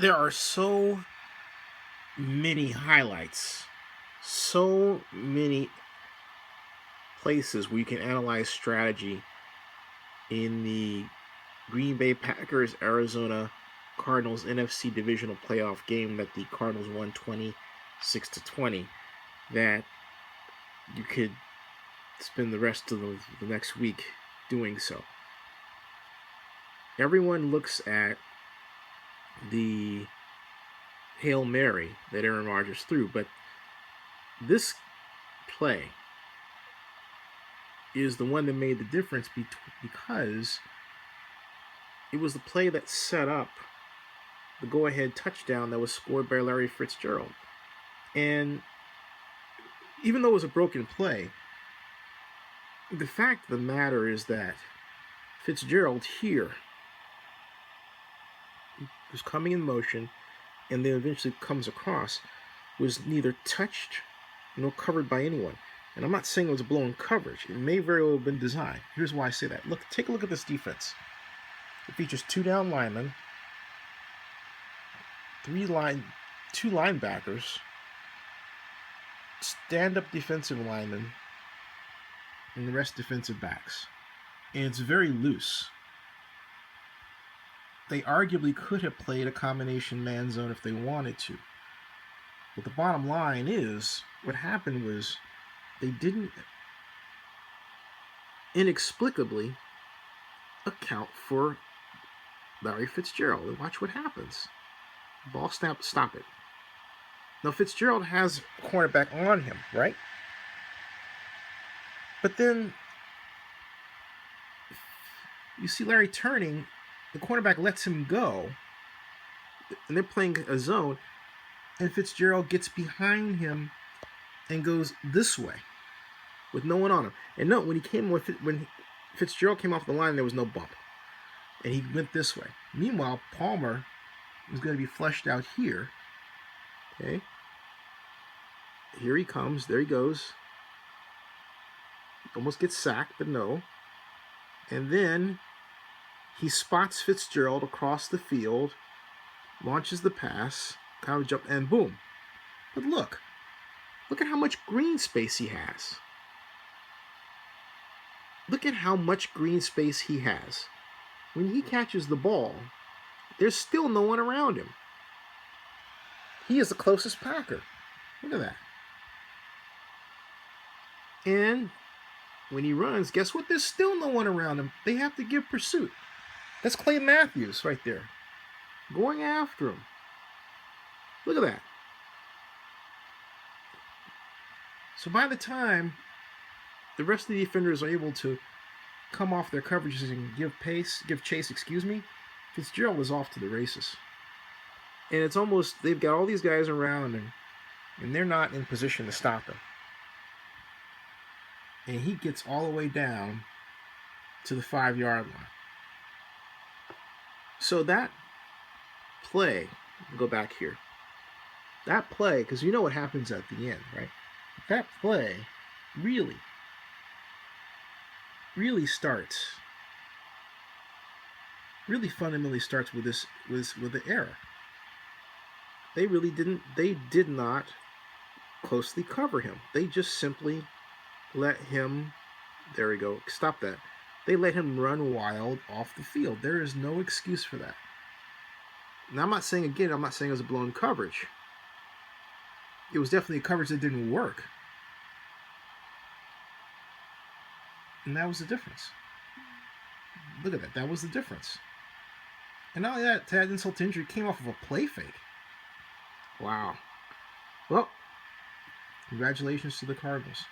There are so many highlights, so many places where you can analyze strategy in the Green Bay Packers Arizona Cardinals NFC divisional playoff game that the Cardinals won 26-20 that you could spend the rest of the next week doing so. Everyone looks at the Hail Mary that Aaron Rodgers threw, but this play is the one that made the difference because it was the play that set up the go-ahead touchdown that was scored by Larry Fitzgerald. And even though it was a broken play, the fact of the matter is that Fitzgerald here was coming in motion and then eventually comes across, was neither touched nor covered by anyone. And I'm not saying it was a blown coverage. It may very well have been designed. Here's why I say that. Look, take a look at this defense. It features 2 down linemen, 2 linebackers, stand-up defensive linemen, and the rest defensive backs. And it's very loose. They arguably could have played a combination man zone if they wanted to. But the bottom line is, what happened was they didn't inexplicably account for Larry Fitzgerald. And watch what happens. Ball snap, stop it. Now Fitzgerald has a cornerback on him, right? But then you see Larry turning, the cornerback lets him go, and they're playing a zone, and Fitzgerald gets behind him and goes this way with no one on him. And note, when Fitzgerald came off the line, there was no bump, and he went this way. Meanwhile, Palmer is going to be flushed out here. Okay, here he comes. There he goes. Almost gets sacked, but no. And then he spots Fitzgerald across the field, launches the pass, kind of jump, and boom. But look at how much green space he has. Look at how much green space he has. When he catches the ball, there's still no one around him. He is the closest Packer. Look at that. And when he runs, guess what? There's still no one around him. They have to give pursuit. That's Clay Matthews right there, going after him. Look at that. So by the time the rest of the defenders are able to come off their coverages and give chase, Fitzgerald is off to the races. And it's almost, they've got all these guys around him, and they're not in position to stop him. And he gets all the way down to the 5-yard line. So that play, go back here. That play, because you know what happens at the end, right? That play really fundamentally starts with the error. They did not closely cover him. They just simply let him, there we go, stop that. They let him run wild off the field. There is no excuse for that. Now I'm not saying it was a blown coverage. It was definitely a coverage that didn't work. And that was the difference. Look at that. That was the difference. And not only that, to add insult to injury, came off of a play fake. Wow. Well, congratulations to the Cardinals.